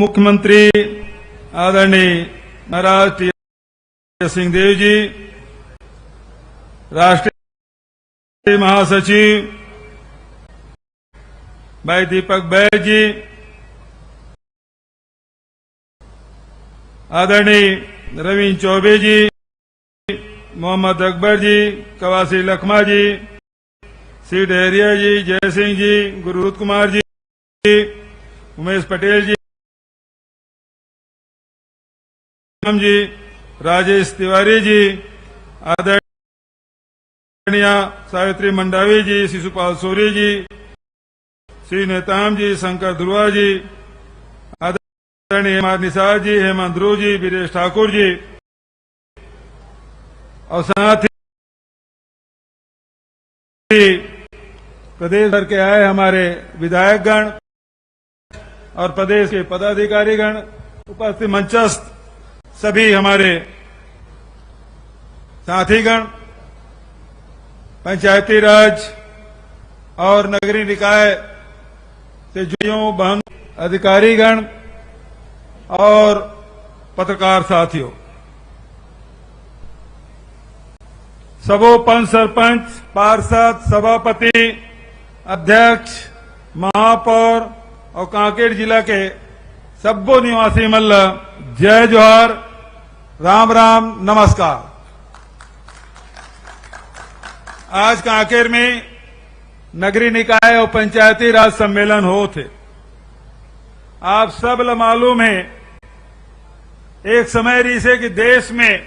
मुख्यमंत्री आदरणीय महाराज टी सिंहदेव जी, राष्ट्रीय महासचिव भाई दीपक बैज जी, आदरणीय रवीन चौबे जी, मोहम्मद अकबर जी, कवासी लखमा जी, सी डहरिया जी, जय सिंह जी, गुरुदत्त कुमार जी, उमेश पटेल जी, जी, राजेश तिवारी जी, आदरणीय सावित्री मंडावी जी, शिशुपाल सोरी जी, श्री नेताम जी, शंकर ध्रुवा जी, आदरणीय हेमंत निसार जी, हेमंत ध्रुव जी, वीरेश ठाकुर जी, और साथ ही प्रदेश भर के आए हमारे विधायकगण और प्रदेश के पदाधिकारीगण, उपस्थित मंचस्थ सभी हमारे साथीगण, पंचायती राज और नगरीय निकाय से जुड़े बहन अधिकारीगण और पत्रकार साथियों, सबों पंच सरपंच, पार्षद, सभापति, अध्यक्ष, महापौर और कांकेर जिला के सब्बो निवासी मल्ल, जय जोहार, राम राम, नमस्कार। आज कांकेर में नगरीय निकाय और पंचायती राज सम्मेलन हो थे। आप सब मालूम है, एक समय रही से कि देश में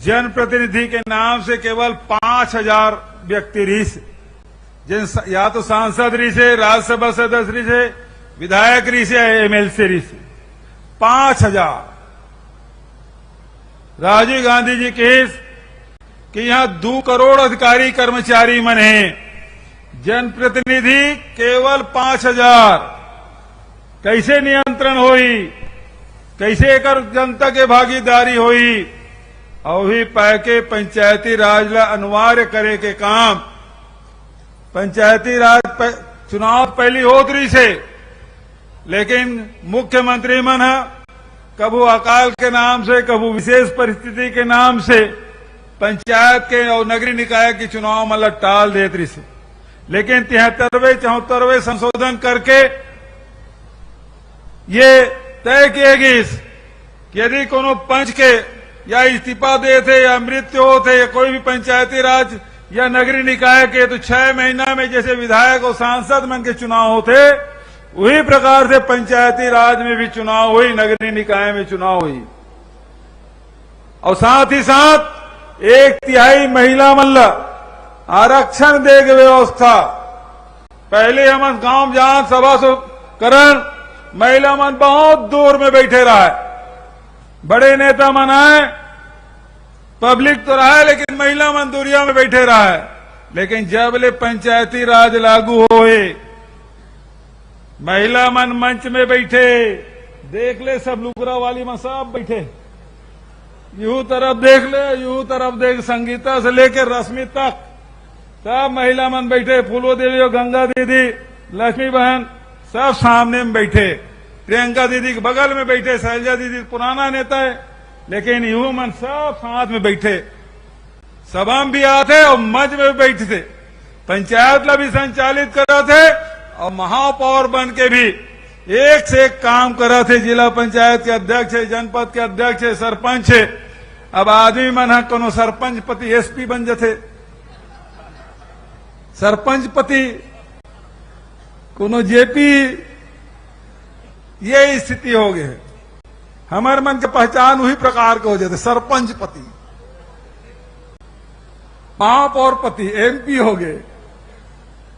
जनप्रतिनिधि के नाम से केवल 5000 व्यक्ति रही से, जिन या तो सांसद रही से, राज्यसभा सदस्य रही से, विधायक रही से, एमएलसी रही से, 5000। राजीव गांधी जी केस कि यहां 2 करोड़ अधिकारी कर्मचारी मन हैं, जनप्रतिनिधि केवल 5000। कैसे नियंत्रण होई, कैसे एकर जनता के भागीदारी होई, और भी पाए के पंचायती राज ला अनिवार्य करे के काम। पंचायती राज चुनाव पहली होत रही से, लेकिन मुख्यमंत्री मन कबू अकाल के नाम से, कबू विशेष परिस्थिति के नाम से पंचायत के और नगरीय निकाय के चुनाव मतलब टाल देत रही से। लेकिन 73वें 74वें संशोधन करके ये तय किएगी कि यदि कोनो पंच के या इस्तीफा देते या मृत्यु होते या कोई भी पंचायती राज या नगरीय निकाय के, तो 6 महीना में जैसे विधायक और सांसद मन के चुनाव होते, वही प्रकार से पंचायती राज में भी चुनाव हुई, नगरीय निकाय में चुनाव हुई। और साथ ही साथ 1/3 महिला मल्ल आरक्षण दे के व्यवस्था। पहले हम गांव जहां सभा करण महिला मन बहुत दूर में बैठे रहा, बड़े नेता मन आए, पब्लिक तो रहा है, लेकिन महिला मन दूरिया में बैठे रहा है। लेकिन जब ले पंचायती राज लागू होए, महिला मन मंच में बैठे, देख ले सब लुकरा वाली में सब बैठे, यूं तरफ देख ले, यूं तरफ देख, संगीता से लेकर रश्मि तक सब महिला मन बैठे, फूलो देवी और गंगा दीदी, लक्ष्मी बहन सब सामने में बैठे, प्रियंका दीदी के बगल में बैठे, शैलजा दीदी पुराना नेता है, लेकिन यूं मन सब साथ में बैठे, सभा में भी आते और मंच में भी बैठे थे, पंचायत ला भी संचालित कर रहे थे और महापौर बन के भी एक से एक काम कर रहे थे। जिला पंचायत के अध्यक्ष है, जनपद के अध्यक्ष है, सरपंच है। अब आदमी मन कोनो सरपंच पति एसपी बन जाते, सरपंच पति कोनो जेपी, ये स्थिति हो गई है। हमारे मन के पहचान वही प्रकार के हो जाते, सरपंच पति, महापौर पति, एमपी हो गए,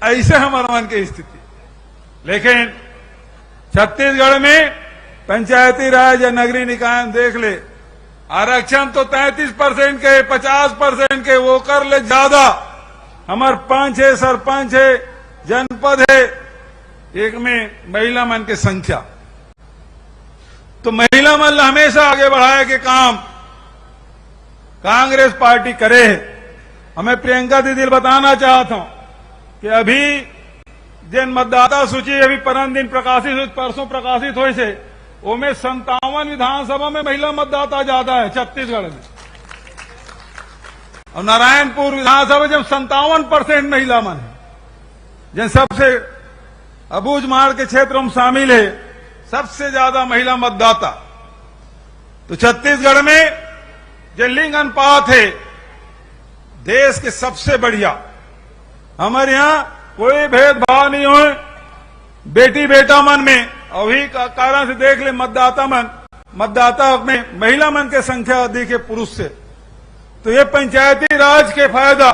ऐसे हमारे मन की स्थिति। लेकिन छत्तीसगढ़ में पंचायती राज या नगरीय निकाय देख ले, आरक्षण तो 33% के, 50% के, वो कर ले ज्यादा। हमारे पंच है, सरपंच है, जनपद है, एक में महिला मन की संख्या। तो महिला मन हमेशा आगे बढ़ाए के काम कांग्रेस पार्टी करे है। हमें प्रियंका दीदी बताना चाहता हूं कि अभी जिन मतदाता सूची अभी परम दिन प्रकाशित, परसों प्रकाशित हुई से, उनमें 57 विधानसभा में महिला मतदाता ज्यादा है छत्तीसगढ़ में, और नारायणपुर विधानसभा जब 57% महिला मन है, जिन सबसे अबूझमाड़ के क्षेत्र में शामिल है, सबसे ज्यादा महिला मतदाता। तो छत्तीसगढ़ में जो लिंग अनुपात है देश के सबसे बढ़िया। हमारे यहां कोई भेदभाव नहीं हो बेटी बेटा मन में, अभी कारण से देख ले मतदाता में महिला मन के संख्या अधिक है पुरुष से। तो ये पंचायती राज के फायदा,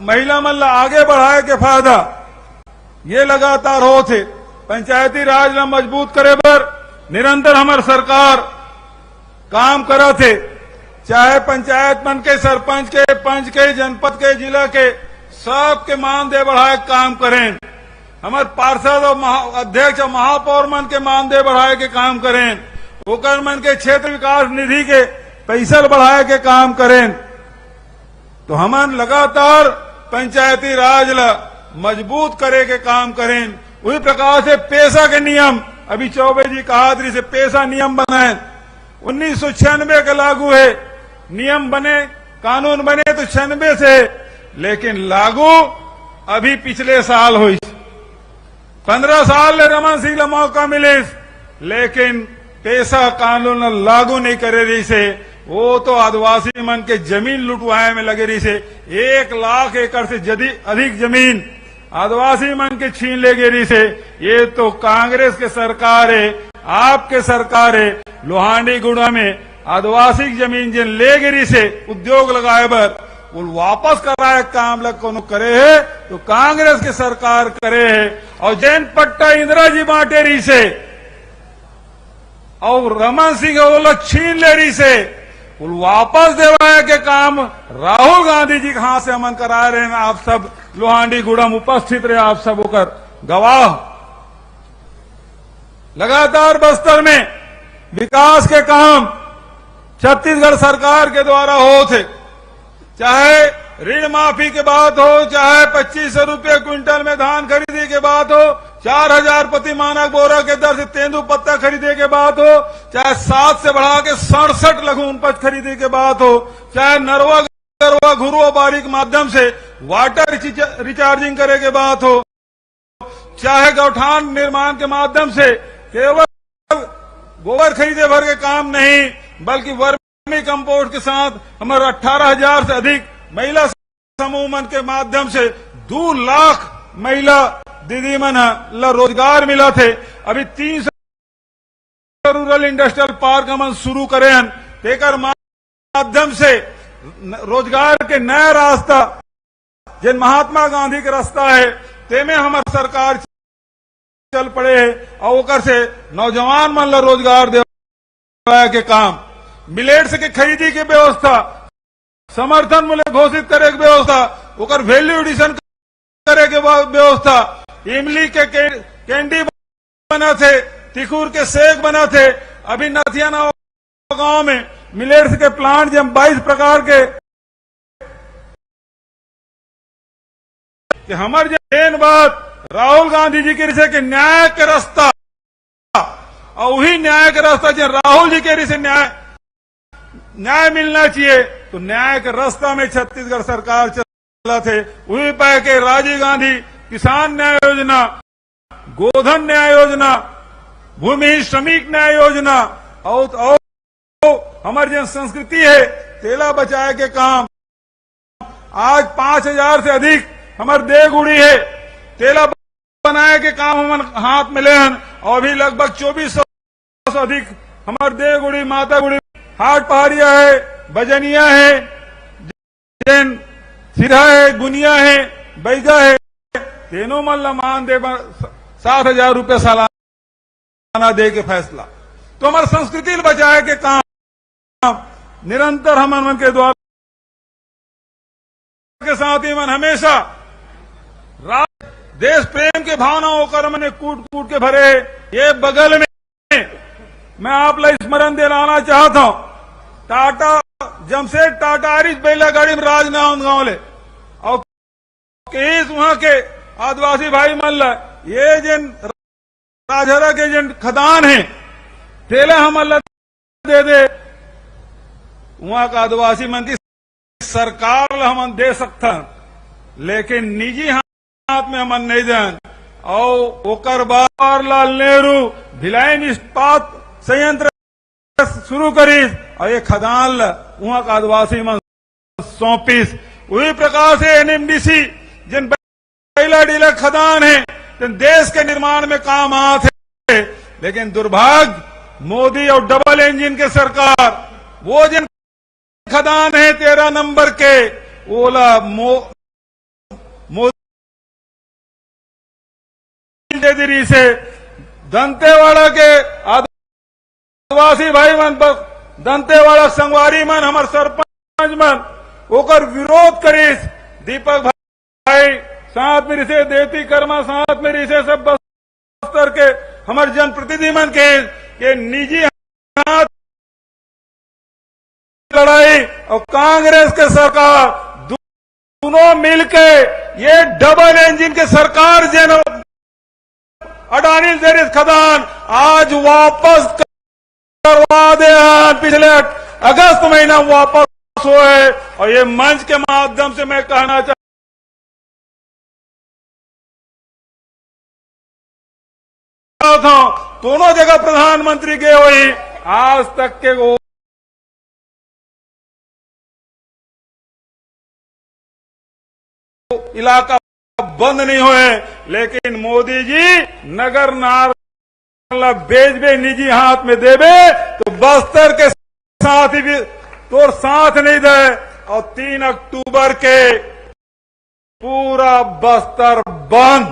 महिला मन ला आगे बढ़ाए के फायदा ये लगातार हो थे। पंचायती राज ला मजबूत करे बर निरंतर हमार सरकार काम करा थे, चाहे पंचायत मन के सरपंच के, पंच के, जनपद के, जिला के, सबके मानदेय बढ़ाए काम करें। हमारे पार्षद और अध्यक्ष और महापौर मन के मानदेय बढ़ाए के काम करें। ओकर मन के क्षेत्र विकास निधि के पैसा बढ़ाए के काम करें। तो हमन लगातार पंचायती राज ला मजबूत करे के काम करें। उसी प्रकार से पेशा के नियम, अभी चौबे जी कहा से पेशा नियम बनाए, 1996 के लागू है। नियम बने, कानून बने तो 96 से, लेकिन लागू अभी पिछले साल हुई। 15 साल ले रमन सिंह ला मौका मिले, लेकिन पेशा कानून लागू नहीं करे रही से। वो तो आदिवासी मन के जमीन लुटवाए में लगे रही से। 1 लाख एकड़ से अधिक जमीन आदिवासी मन के छीन ले गई से। ये तो कांग्रेस के सरकार है, आपके सरकार है। लोहांडीगुड़ा में आदिवासी जमीन जिन ले गिरी से उद्योग लगाए बर वो वापस कराए काम लग कोनो करे है तो कांग्रेस के सरकार करे है। और जैन पट्टा इंदिरा जी बांटे रही से और रमन सिंह वो लोग छीन ले रही से, वो वापस देवाए के काम राहुल गांधी जी के हाथ से अमन करा रहे हैं। आप सब लोहांडीगुड़ा में उपस्थित रहे, आप सब होकर गवाह। लगातार बस्तर में विकास के काम छत्तीसगढ़ सरकार के द्वारा हो थे, चाहे ऋण माफी के बात हो, चाहे 2500 रुपये क्विंटल में धान खरीदी के बात हो, 4000 प्रति मानक बोरा के दर से तेंदुपत्ता खरीदे के बात हो, चाहे 7 से बढ़ा के 67 लघु उपज खरीदी के बात हो, चाहे नरवा गरवा घुरुआ बारी के माध्यम से वाटर रिचार्जिंग करे के बात हो, चाहे गौठान निर्माण के माध्यम से केवल गोबर खरीदे भर के काम नहीं, बल्कि वर्मी कंपोस्ट के साथ हमारे 18,000 से अधिक महिला समूह मन के माध्यम से 2 लाख महिला दीदी मन ला रोजगार मिला थे। अभी 300 रूरल इंडस्ट्रियल पार्क हम शुरू करे हैं, तेकर माध्यम से रोजगार के नया रास्ता जिन महात्मा गांधी के रास्ता है तेमें हमारी सरकार चल पड़े है। और ओकर से नौजवान मन ला रोजगार देवाए के काम, मिलेट्स के खरीदी के व्यवस्था, समर्थन मूल्य घोषित करे के व्यवस्था, ओकर वैल्यू एडिशन करे के व्यवस्था, इमली के कैंडी बना थे, तिकुर के सेक बना थे। अभी नथियाना गांव में मिलेट्स के प्लांट जब 22 प्रकार के कि हमारे मेन बात राहुल गांधी जी के रिसे के न्याय के रास्ता, और वही न्याय के रास्ता जो राहुल जी के रिसे न्याय मिलना चाहिए, तो न्याय के रास्ता में छत्तीसगढ़ सरकार चला थे। वही पाए के राजीव गांधी किसान न्याय योजना, गोधन न्याय योजना, भूमि श्रमिक न्याय योजना, और हमारी जो संस्कृति है तेला बचाए के काम। आज 5000 से अधिक हमारे देवगुड़ी है, तेला बनाए के काम हमारे हाथ में ले हैं। और भी लगभग 2400 से अधिक हमारे देवगुड़ी, माता गुड़ी, हाट पहाड़िया है, बजनिया है, जैन सिरा है, गुनिया है, बैगा है, तीनों मन मान दे 7,000 रुपये सालाना दे के फैसला। तो हमारे संस्कृति बचाए के काम निरंतर हम मन के द्वारा के साथ ही मन हमेशा देश प्रेम के भावनाओं कर मैंने कूट कूट के भरे। ये बगल में मैं आप ला स्मरण दिलाना चाहता हूं, टाटा जमशेद टाटा आरिज बैला गाड़ी में राजनांदगांव ले, और वहां के आदिवासी भाई मन ला ये जिन राजहरा के जिन खदान है तेले हम अल्लाह दे दे वहां का आदिवासी मंत्री सरकार हम दे सकता, लेकिन निजी हाथ में हम नहीं दें। और ओकर बाद जवाहरलाल नेहरू भिलाई में इस्पात संयंत्र शुरू करी और ये खदान वहां का आदिवासी मन सौंपीस। वही प्रकार से एनएमडीसी जिन पहला डीलर खदान है जिन देश के निर्माण में काम आते, लेकिन दुर्भाग्य मोदी और डबल इंजन के सरकार वो जिन खदान है 13 नंबर के ओला मोदी से दंतेवाड़ा के आदिवासी भाई मन पर दंतेवाड़ा संगवारी मन हमार सरपंच मन ओकर विरोध करीस। दीपक भाई साथ में रिसे देवती कर्मा साथ में रिसे सब बस्तर के हमारे जनप्रतिनिधि मन के निजी हाथ लड़ाई और कांग्रेस के सरकार दोनों मिलके ये डबल इंजन के सरकार जिन अडानी जरिए खदान आज वापस करवा दे। पिछले अगस्त महीना वापस हुए और ये मंच के माध्यम से मैं कहना चाहता हूं दोनों जगह प्रधानमंत्री गए हुई आज तक के वो इलाका बंद नहीं हुए, लेकिन मोदी जी नगर नार बेच निजी हाथ में देवे तो बस्तर के साथ ही भी तो साथ नहीं दे। और 3 अक्टूबर के पूरा बस्तर बंद।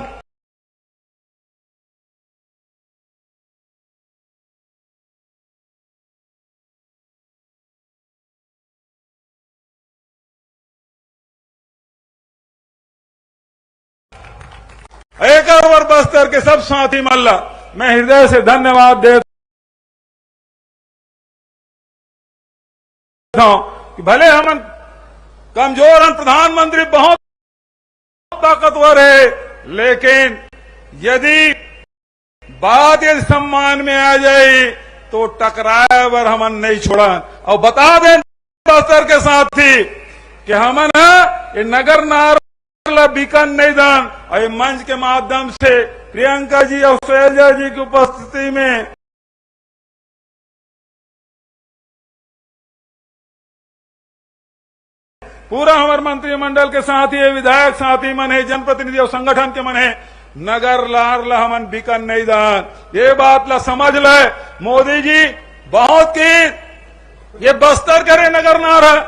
एक और बस्तर के सब साथी मल्ला मैं हृदय से धन्यवाद देता हूं कि भले हम कमजोर हैं, प्रधानमंत्री बहुत ताकतवर है, लेकिन यदि बात यदि सम्मान में आ जाए तो टकराए वर हमन नहीं छोड़ा। और बता दें बस्तर के साथी कि हमन ये नगर नार बीकन नहीं दान और ये मंच के माध्यम से प्रियंका जी और शैलजा जी की उपस्थिति में पूरा हमारे मंत्रिमंडल के साथी है, विधायक साथी मन है, जनप्रतिनिधि और संगठन के मन है, नगर लार हमन बीकन नहीं दान। ये बात ला समझ ले मोदी जी बहुत की ये बस्तर करे नगर नार है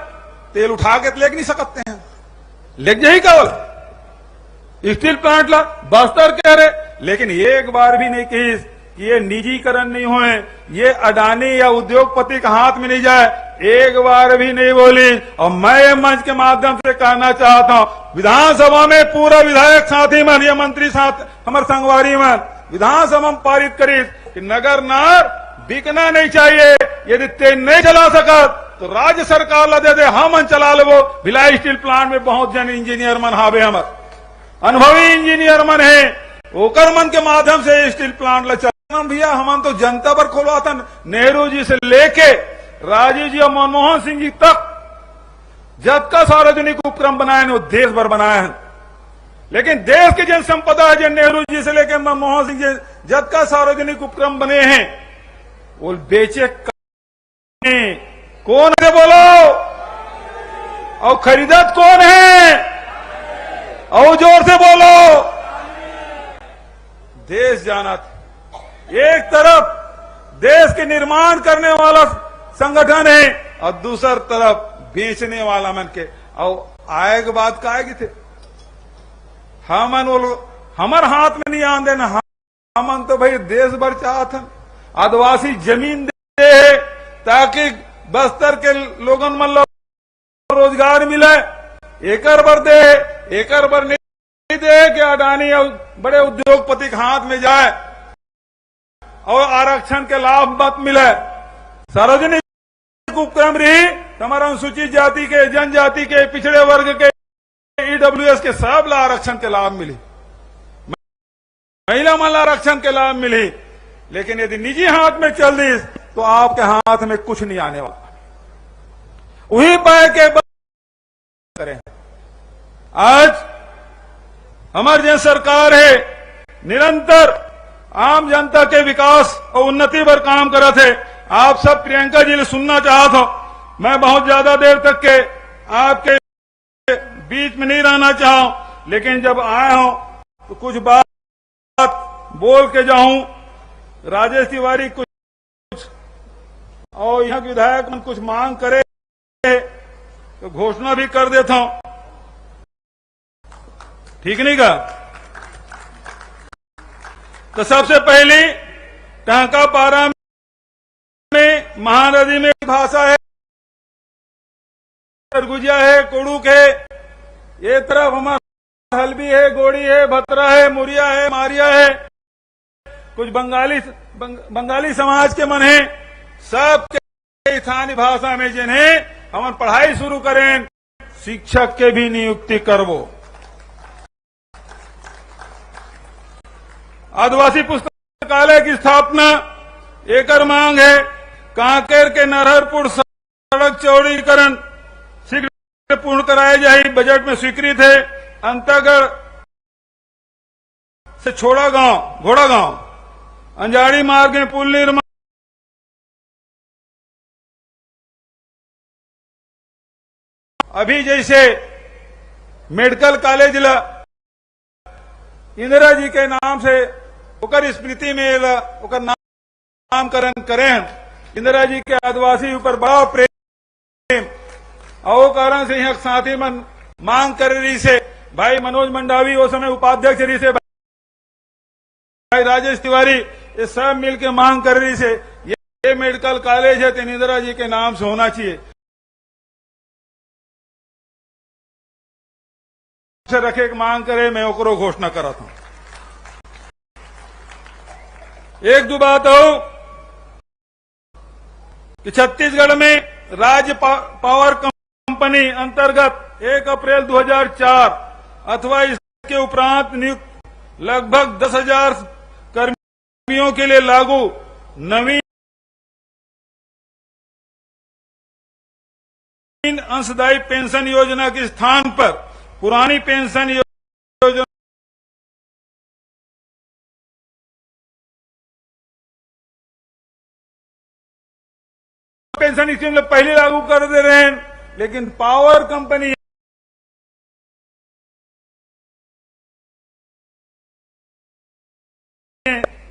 तेल उठा के लेके नहीं सकते हैं, लेक जाही केवल स्टील प्लांट ला बस्तर कह रहे, लेकिन एक बार भी नहीं कही कि ये निजीकरण नहीं हुए, ये अडानी या उद्योगपति के हाथ में नहीं जाए, एक बार भी नहीं बोली। और मैं मंच के माध्यम से कहना चाहता हूं विधानसभा में पूरा विधायक साथी मन या मंत्री साथ हमारे संगवारी मन विधानसभा में पारित करी कि नगर नार बिकना नहीं चाहिए। यदि तेज नहीं चला सका तो राज्य सरकार ला दे दे, हम चला लेवो। भिलाई स्टील प्लांट में बहुत जन इंजीनियर मन हावे हमारे अनुभवी इंजीनियर मन है, ओकर मन के माध्यम से स्टील प्लांट ला चल भैया हम तो जनता पर खोलवा था। नेहरू जी से लेके राजीव जी और मनमोहन सिंह जी तक जब का सार्वजनिक उपक्रम बनाए वो देश भर बनाए हैं, लेकिन देश की जन संपदा है जो नेहरू जी से लेकर मनमोहन सिंह जी जब का सार्वजनिक उपक्रम बने हैं वो बेचे कौन है बोलो, और खरीदत कौन है, और जोर से बोलो। देश जाना था, एक तरफ देश के निर्माण करने वाला संगठन है और दूसर तरफ बेचने वाला मन के। और आएगी बात का आएगी थे हमन वो हमारे हाथ में नहीं आन देना, हमन तो भाई देश भर चाहत हन आदिवासी जमीन दे ताकि बस्तर के लोगन मन रोजगार मिले। एकर भर दे, एकर भर नहीं दे कि अडानी और बड़े उद्योगपति के हाथ में जाए और आरक्षण के लाभ मत मिले। सार्वजनिक उपक्रम रही हमारा अनुसूचित जाति के, जनजाति के, पिछड़े वर्ग के, ईडब्ल्यूएस के सब ला आरक्षण के लाभ मिली, महिला मन आरक्षण के लाभ मिली। लेकिन यदि निजी हाथ में चल दी तो आपके हाथ में कुछ नहीं आने वाला। वही पाए के करें। आज हमारी जो सरकार है निरंतर आम जनता के विकास और उन्नति पर काम कर रहे थे। आप सब प्रियंका जी ने सुनना चाहता हूं। मैं बहुत ज्यादा देर तक के आपके बीच में नहीं रहना चाहूं, लेकिन जब आया हूं तो कुछ बात बोल के जाऊं। राजेश तिवारी कुछ और यहाँ के विधायक कुछ मांग करे तो घोषणा भी कर देता हूं, ठीक नहीं का? तो सबसे पहले टांका पारा में महानदी में भाषा है, सरगुजिया है, कुड़ुक है, ये तरफ हमारा हल्बी है, गोड़ी है, भतरा है, मुरिया है, मारिया है। कुछ बंगाली समाज के मन है, सब के स्थानीय भाषा में जिन्हें हम पढ़ाई शुरू करें, शिक्षक के भी नियुक्ति करवो। आदिवासी पुस्तकालय की स्थापना एकर मांग है। कांकेर के नरहरपुर सड़क चौड़ीकरण शीघ्र पूर्ण कराई जाए, बजट में स्वीकृत है। अंतरगढ़ से छोड़ा गांव घोड़ा गांव अंजाड़ी मार्ग में पुल निर्माण। अभी जैसे मेडिकल कॉलेज इंदिरा जी के नाम से ओकर स्मृति में ओकर नामकरण करें। इंदिरा जी के आदिवासी ऊपर बड़ा प्रेम और कारण से यहाँ साथी मन मांग कर रही से भाई मनोज मंडावी वो समय उपाध्यक्ष रही से, भाई राजेश तिवारी, ये सब मिलकर मांग कर रही से ये मेडिकल कॉलेज है तो इंदिरा जी के नाम से होना चाहिए से रखे मांग करे। मैं ओकरो घोषणा करा था। एक दो बात हो कि छत्तीसगढ़ में राज्य पावर कंपनी अंतर्गत 1 अप्रैल 2004 अथवा इसके उपरांत नियुक्त लगभग 10,000 कर्मियों के लिए लागू नवीन अंशदायी पेंशन योजना के स्थान पर पुरानी पेंशन योजना पेंशन स्कीम पहले लागू कर दे रहे हैं, लेकिन पावर कंपनी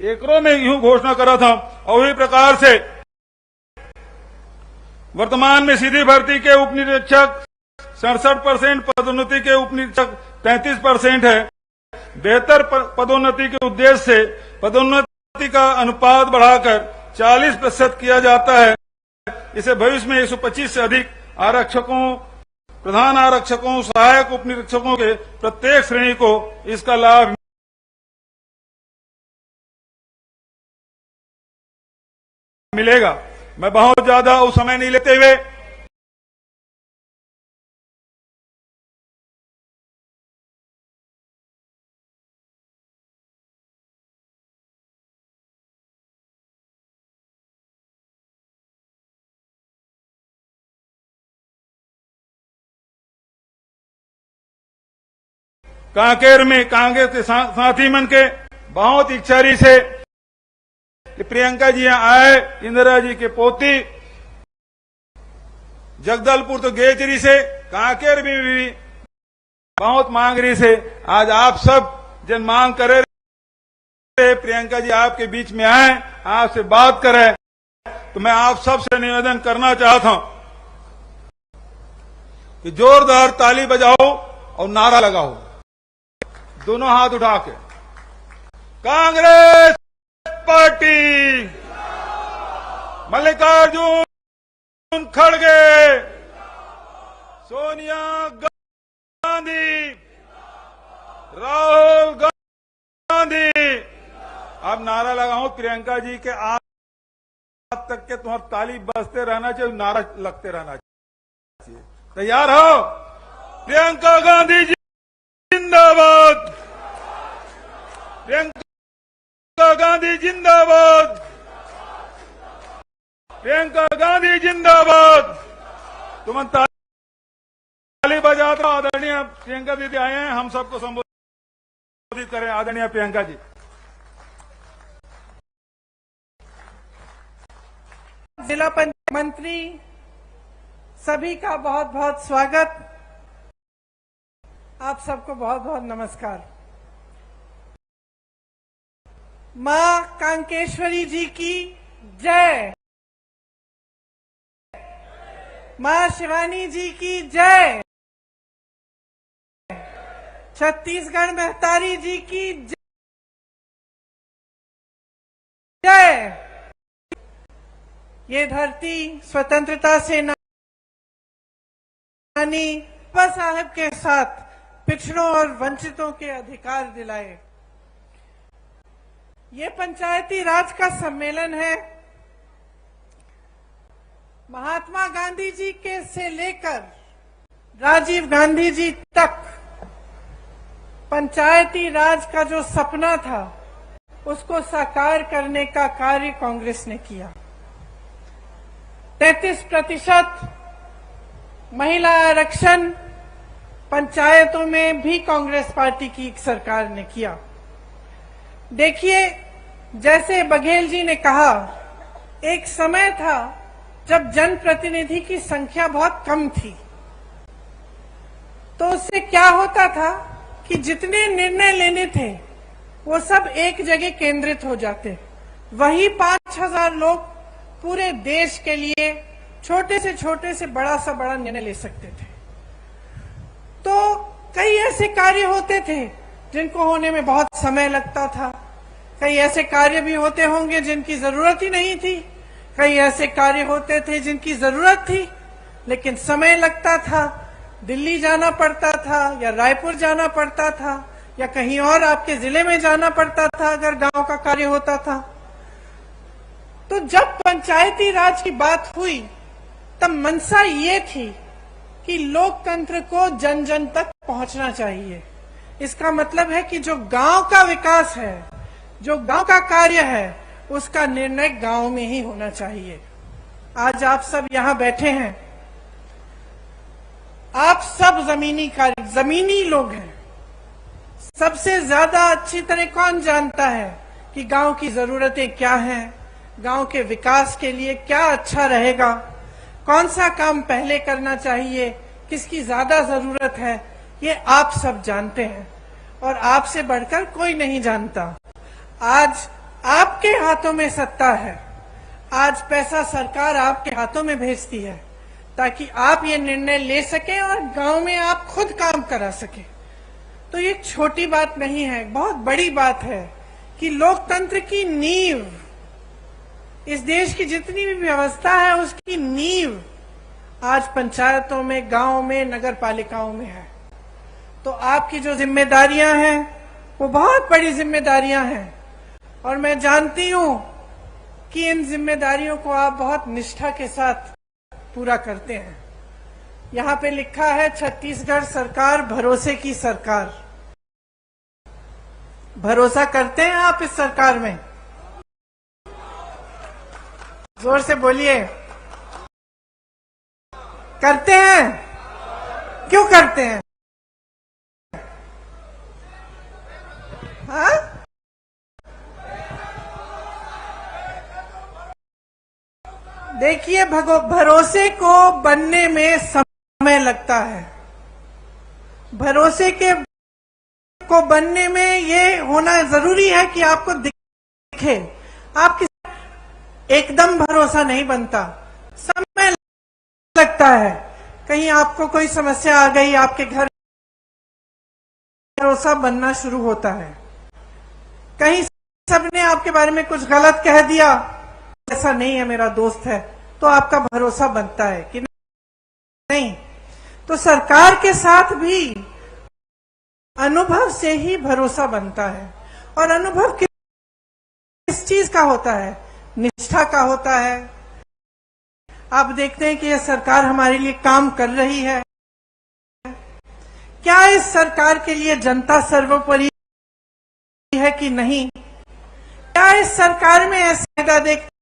एकरों में यूं घोषणा करा था। और वही प्रकार से वर्तमान में सीधी भर्ती के उप निरीक्षक 67%, पदोन्नति के उप निरीक्षक 33% है। बेहतर पदोन्नति के उद्देश्य से पदोन्नति का अनुपात बढ़ाकर 40% किया जाता है। इसे भविष्य में 125 से अधिक आरक्षकों, प्रधान आरक्षकों, सहायक उप निरीक्षकों के प्रत्येक श्रेणी को इसका लाभ मिलेगा। मैं बहुत ज्यादा उस समय नहीं लेते हुए कांकेर में कांग्रेस के साथी मन के बहुत इच्छा रही से कि प्रियंका जी यहाँ आए। इंदिरा जी के पोती जगदलपुर तो गेचरी से, कांकेर में भी बहुत मांग रही से। आज आप सब जन मांग करे प्रियंका जी आपके बीच में आए, आपसे बात करें, तो मैं आप सबसे निवेदन करना चाहता हूं कि जोरदार ताली बजाओ और नारा लगाओ, दोनों हाथ उठा के। कांग्रेस पार्टी, मल्लिकार्जुन खड़गे, सोनिया गांधी, राहुल गांधी। अब नारा लगाऊं प्रियंका जी के आज तक के तुम्हारा ताली बजते रहना चाहिए, नारा लगते रहना चाहिए। तैयार हो? प्रियंका गांधी जी जिंदाबाद, प्रियंका गांधी जिंदाबाद। प्रियंका गांधी जिंदाबाद। तुम ताली बजाते हो। आदरणीय प्रियंका दीदी आए हैं, हम सबको संबोधित करें। आदरणीय प्रियंका जी। जिला पंचायत मंत्री सभी का बहुत बहुत स्वागत। आप सबको बहुत बहुत नमस्कार। मां कांकेश्वरी जी की जय। मां शिवानी जी की जय। छत्तीसगढ़ महतारी जी की जय। ये धरती स्वतंत्रता सेनानी बाबा साहब के साथ पिछड़ों और वंचितों के अधिकार दिलाए। ये पंचायती राज का सम्मेलन है। महात्मा गांधी जी के से लेकर राजीव गांधी जी तक पंचायती राज का जो सपना था उसको साकार करने का कार्य कांग्रेस ने किया। 33% महिला आरक्षण पंचायतों में भी कांग्रेस पार्टी की सरकार ने किया। देखिए, जैसे बघेल जी ने कहा, एक समय था जब जनप्रतिनिधि की संख्या बहुत कम थी, तो उससे क्या होता था कि जितने निर्णय लेने थे वो सब एक जगह केंद्रित हो जाते। वही 5000 लोग पूरे देश के लिए छोटे से बड़ा सा बड़ा निर्णय ले सकते थे। तो कई ऐसे कार्य होते थे जिनको होने में बहुत समय लगता था। कई ऐसे कार्य भी होते होंगे जिनकी जरूरत ही नहीं थी। कई ऐसे कार्य होते थे जिनकी जरूरत थी लेकिन समय लगता था। दिल्ली जाना पड़ता था या रायपुर जाना पड़ता था या कहीं और आपके जिले में जाना पड़ता था अगर गांव का कार्य होता था। तो जब पंचायती राज की बात हुई तब मंशा ये थी कि लोकतंत्र को जन जन तक पहुंचना चाहिए। इसका मतलब है कि जो गांव का विकास है, जो गांव का कार्य है, उसका निर्णय गांव में ही होना चाहिए। आज आप सब यहां बैठे हैं, आप सब जमीनी लोग हैं। सबसे ज्यादा अच्छी तरह कौन जानता है कि गांव की जरूरतें क्या हैं, गांव के विकास के लिए क्या अच्छा रहेगा, कौन सा काम पहले करना चाहिए, किसकी ज्यादा जरूरत है, ये आप सब जानते हैं और आपसे बढ़कर कोई नहीं जानता। आज आपके हाथों में सत्ता है। आज पैसा सरकार आपके हाथों में भेजती है ताकि आप ये निर्णय ले सकें और गांव में आप खुद काम करा सकें। तो ये छोटी बात नहीं है, बहुत बड़ी बात है कि लोकतंत्र की नींव, इस देश की जितनी भी व्यवस्था है उसकी नींव आज पंचायतों में, गांव में, नगर पालिकाओं में है। तो आपकी जो जिम्मेदारियां हैं वो बहुत बड़ी जिम्मेदारियां हैं और मैं जानती हूं कि इन जिम्मेदारियों को आप बहुत निष्ठा के साथ पूरा करते हैं। यहां पे लिखा है छत्तीसगढ़ सरकार भरोसे की सरकार। भरोसा करते हैं आप इस सरकार में? जोर से बोलिए। करते हैं? क्यों करते हैं? हाँ? देखिए, भरोसे को बनने में समय लगता है। भरोसे को बनने में ये होना जरूरी है कि आपको दिखे। आपकी एकदम भरोसा नहीं बनता, समय लगता है। कहीं आपको कोई समस्या आ गई आपके घर, भरोसा बनना शुरू होता है। कहीं सबने आपके बारे में कुछ गलत कह दिया, ऐसा नहीं है, मेरा दोस्त है, तो आपका भरोसा बनता है कि नहीं। तो सरकार के साथ भी अनुभव से ही भरोसा बनता है। और अनुभव किस चीज का होता है? निष्ठा का होता है। आप देखते हैं कि यह सरकार हमारे लिए काम कर रही है। क्या इस सरकार के लिए जनता सर्वोपरि है कि नहीं? क्या इस सरकार में ऐसा देखते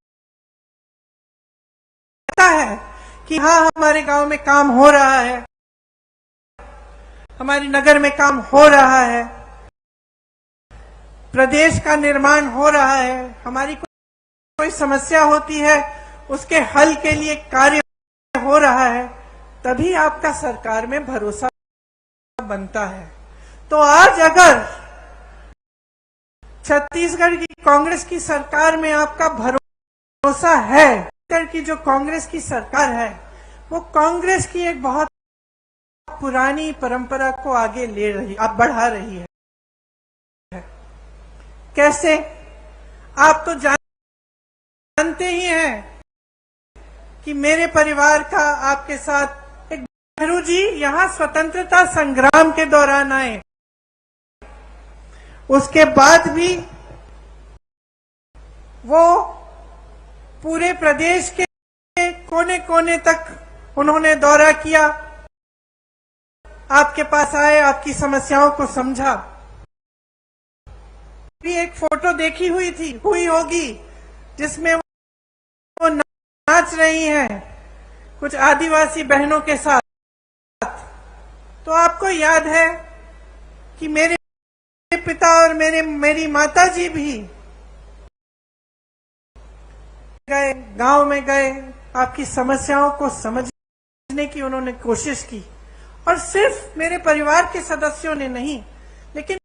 कि हाँ, हमारे गांव में काम हो रहा है, हमारे नगर में काम हो रहा है, प्रदेश का निर्माण हो रहा है, हमारी कोई समस्या होती है उसके हल के लिए कार्य हो रहा है, तभी आपका सरकार में भरोसा बनता है। तो आज अगर छत्तीसगढ़ की कांग्रेस की सरकार में आपका भरोसा है, छत्तीसगढ़ की जो कांग्रेस की सरकार है वो कांग्रेस की एक बहुत पुरानी परंपरा को आगे ले रही, अब बढ़ा रही है। कैसे? आप तो जानते ही हैं कि मेरे परिवार का आपके साथ एक नेहरू जी यहां स्वतंत्रता संग्राम के दौरान आए, उसके बाद भी वो पूरे प्रदेश के कोने कोने तक उन्होंने दौरा किया, आपके पास आए, आपकी समस्याओं को समझा। भी एक फोटो देखी हुई होगी जिसमें वो नाच रही हैं कुछ आदिवासी बहनों के साथ। तो आपको याद है कि मेरे पिता और मेरी माता जी भी गए, गांव में गए, आपकी समस्याओं को समझने की उन्होंने कोशिश की। और सिर्फ मेरे परिवार के सदस्यों ने नहीं, लेकिन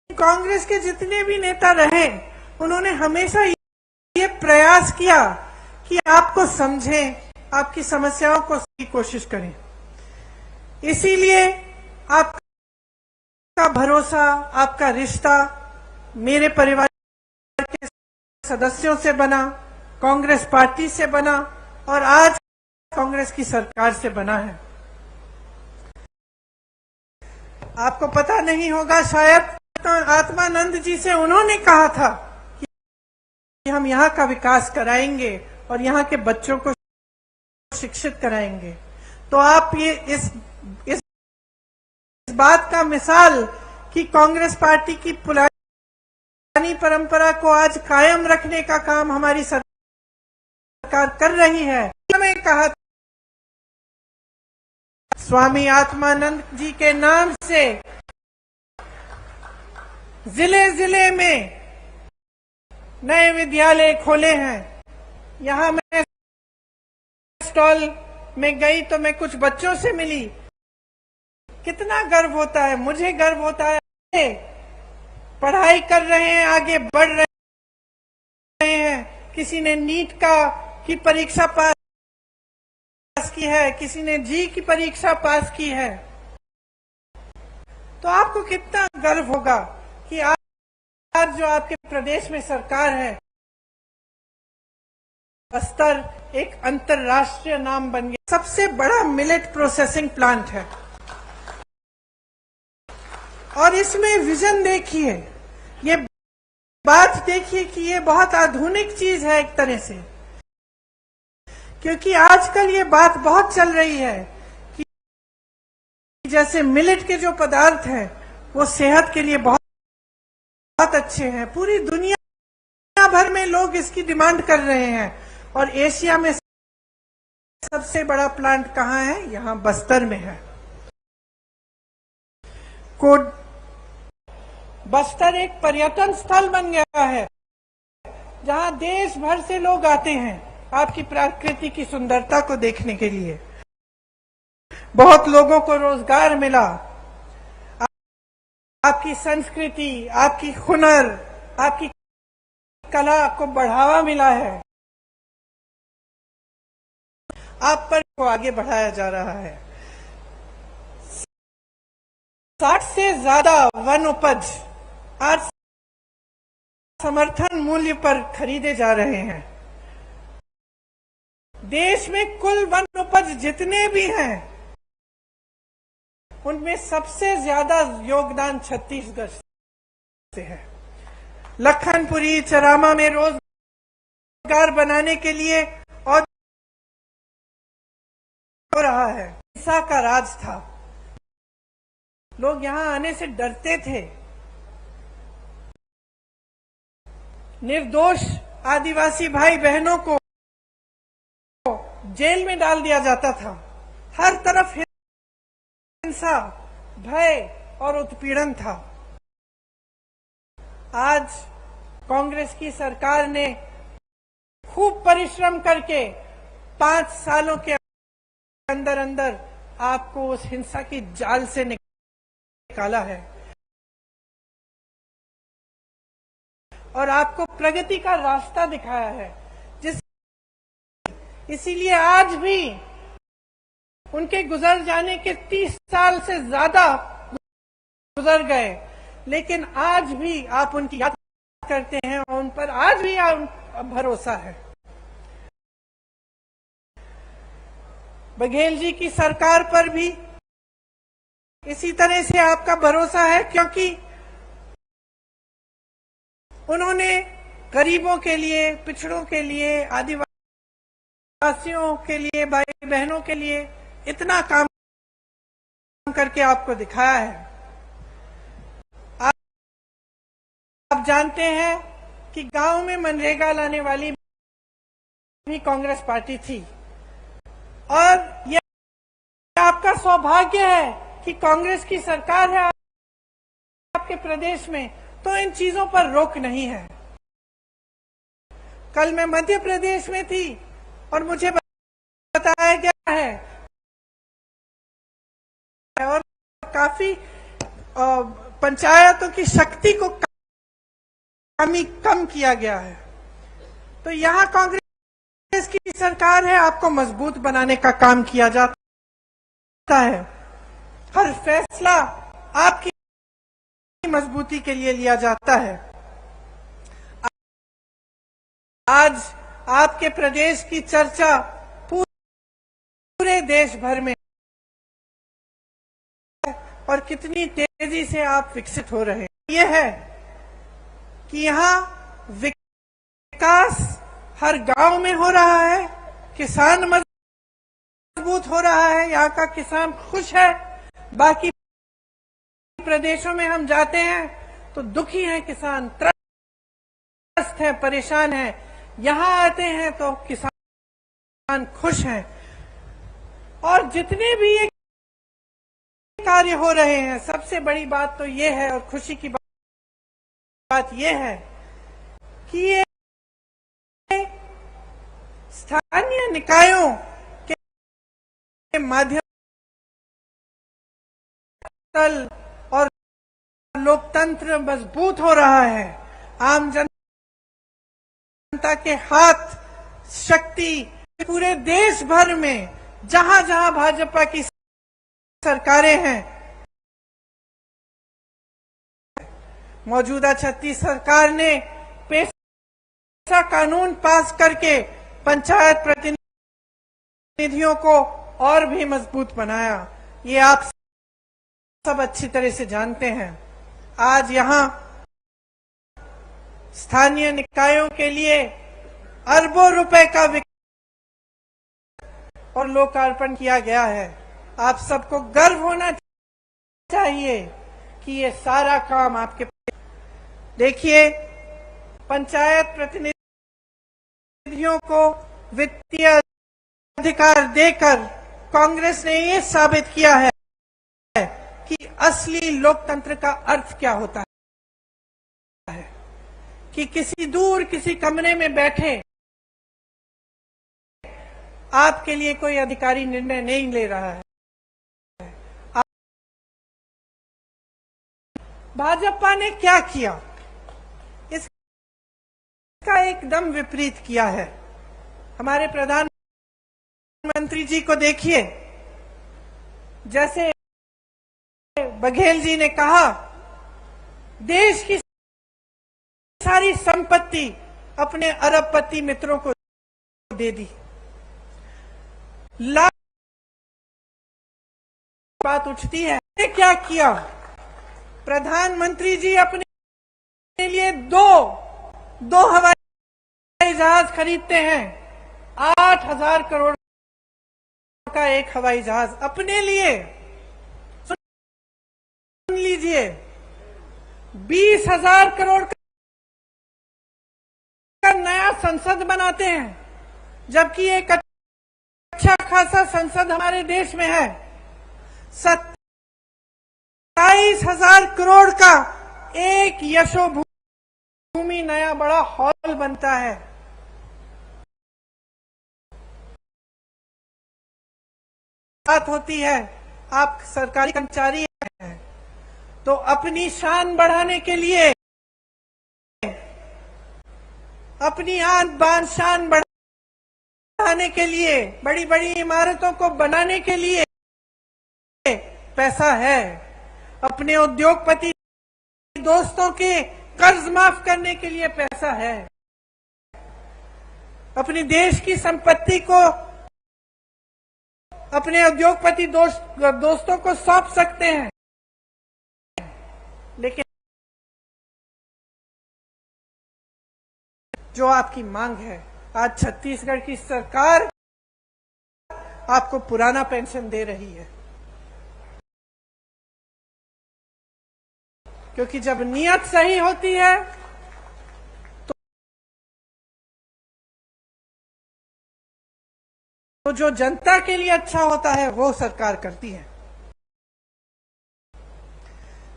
कांग्रेस के जितने भी नेता रहे, उन्होंने हमेशा ये प्रयास किया कि आपको समझें, आपकी समस्याओं को समझने की कोशिश करें। इसीलिए आपका भरोसा, आपका रिश्ता मेरे परिवार के सदस्यों से बना, कांग्रेस पार्टी से बना और आज कांग्रेस की सरकार से बना है। आपको पता नहीं होगा शायद, आत्मानंद जी से उन्होंने कहा था कि हम यहाँ का विकास कराएंगे और यहाँ के बच्चों को शिक्षित कराएंगे। तो आप ये इस बात का मिसाल कि कांग्रेस पार्टी की पुरानी परंपरा को आज कायम रखने का काम हमारी सरकार कर रही है। हमें कहा स्वामी आत्मानंद जी के नाम से जिले जिले में नए विद्यालय खोले हैं। यहां मैं स्टॉल में गई तो मैं कुछ बच्चों से मिली, कितना गर्व होता है, मुझे गर्व होता है। पढ़ाई कर रहे हैं, आगे बढ़ रहे हैं। किसी ने नीट की परीक्षा पास की है, किसी ने जी की परीक्षा पास की है। तो आपको कितना गर्व होगा कि आज जो आपके प्रदेश में सरकार है, बस्तर एक अंतर्राष्ट्रीय नाम बन गया, सबसे बड़ा मिलेट प्रोसेसिंग प्लांट है। और इसमें विजन देखिए, ये बात देखिए कि ये बहुत आधुनिक चीज है एक तरह से, क्योंकि आजकल ये बात बहुत चल रही है कि जैसे मिलेट के जो पदार्थ हैं वो सेहत के लिए बहुत अच्छे हैं। पूरी दुनिया भर में लोग इसकी डिमांड कर रहे हैं और एशिया में सबसे बड़ा प्लांट कहाँ है? यहाँ बस्तर में है। बस्तर एक पर्यटन स्थल बन गया है जहाँ देश भर से लोग आते हैं आपकी प्रकृति की सुंदरता को देखने के लिए। बहुत लोगों को रोजगार मिला, आपकी संस्कृति, आपकी हुनर, आपकी कला को बढ़ावा मिला है। आप पर को आगे बढ़ाया जा रहा है। 60 से ज्यादा वन उपज आज समर्थन मूल्य पर खरीदे जा रहे हैं। देश में कुल वन उपज जितने भी हैं उनमें सबसे ज्यादा योगदान छत्तीसगढ़ से है। लखनपुरी चरामा में रोजगार बनाने के लिए और हो रहा है। हिंसा का राज था, लोग यहां आने से डरते थे। निर्दोष आदिवासी भाई बहनों को जेल में डाल दिया जाता था। हर तरफ हिंसा, भय और उत्पीड़न था। आज कांग्रेस की सरकार ने खूब परिश्रम करके 5 सालों के अंदर अंदर आपको उस हिंसा की जाल से निकाला है और आपको प्रगति का रास्ता दिखाया है। इसीलिए आज भी उनके गुजर जाने के 30 साल से ज्यादा गुजर गए, लेकिन आज भी आप उनकी याद करते हैं और उन पर आज भी भरोसा है। बघेल जी की सरकार पर भी इसी तरह से आपका भरोसा है, क्योंकि उन्होंने गरीबों के लिए, पिछड़ों के लिए, आदिवासियों के लिए, भाई बहनों के लिए इतना काम करके आपको दिखाया है। आप जानते हैं कि गांव में मनरेगा लाने वाली भी कांग्रेस पार्टी थी और यह आपका सौभाग्य है कि कांग्रेस की सरकार है आपके प्रदेश में, तो इन चीजों पर रोक नहीं है। कल मैं मध्य प्रदेश में थी और मुझे बताया गया है और काफी पंचायतों की शक्ति को कम किया गया है। तो यहाँ कांग्रेस की सरकार है, आपको मजबूत बनाने का काम किया जाता है। हर फैसला आपकी मजबूती के लिए लिया जाता है। आज आपके प्रदेश की चर्चा पूरे देश भर में और कितनी तेजी से आप विकसित हो रहे हैं। यह है कि यहाँ विकास हर गांव में हो रहा है, किसान मजबूत हो रहा है, यहाँ का किसान खुश है। बाकी प्रदेशों में हम जाते हैं तो दुखी हैं किसान, त्रस्त हैं, परेशान हैं। यहाँ आते हैं तो किसान खुश हैं। और जितने भी ये कार्य हो रहे हैं, सबसे बड़ी बात तो ये है और खुशी की बात यह है कि ये स्थानीय निकायों के माध्यम और लोकतंत्र मजबूत हो रहा है। आम जनता के हाथ शक्ति पूरे देश भर में जहां जहां भाजपा की सरकारें हैं, मौजूदा छत्तीस सरकार ने पेशा कानून पास करके पंचायत प्रतिनिधियों को और भी मजबूत बनाया। ये आप सब अच्छी तरह से जानते हैं। आज यहाँ स्थानीय निकायों के लिए अरबों रुपए का और लोकार्पण किया गया है। आप सबको गर्व होना चाहिए कि ये सारा काम आपके। देखिए, पंचायत प्रतिनिधियों को वित्तीय अधिकार देकर कांग्रेस ने ये साबित किया है कि असली लोकतंत्र का अर्थ क्या होता है, कि किसी कमरे में बैठे आपके लिए कोई अधिकारी निर्णय नहीं ले रहा है। भाजपा ने क्या किया, इसका एकदम विपरीत किया है। हमारे प्रधानमंत्री जी को देखिए, जैसे बघेल जी ने कहा, देश की सारी संपत्ति अपने अरबपति मित्रों को दे दी। लाख बात उठती है, क्या किया प्रधानमंत्री जी? अपने लिए दो हवाई जहाज खरीदते हैं। 8,000 करोड़ का एक हवाई जहाज अपने लिए। सुन लीजिए, 20,000 करोड़ का नया संसद बनाते हैं, जबकि एक अच्छा खासा संसद हमारे देश में है। 27,000 करोड़ का एक यशोभूमि नया बड़ा हॉल बनता है। बात होती है, आप सरकारी कर्मचारी हैं तो अपनी शान बढ़ाने के लिए, अपनी आन बान शान बढ़ाने के लिए, बड़ी बड़ी इमारतों को बनाने के लिए पैसा है। अपने उद्योगपति दोस्तों के कर्ज माफ करने के लिए पैसा है। अपने देश की संपत्ति को अपने उद्योगपति दोस्तों को सौंप सकते हैं, लेकिन जो आपकी मांग है, आज छत्तीसगढ़ की सरकार आपको पुराना पेंशन दे रही है, क्योंकि जब नीयत सही होती है तो जो जनता के लिए अच्छा होता है वो सरकार करती है।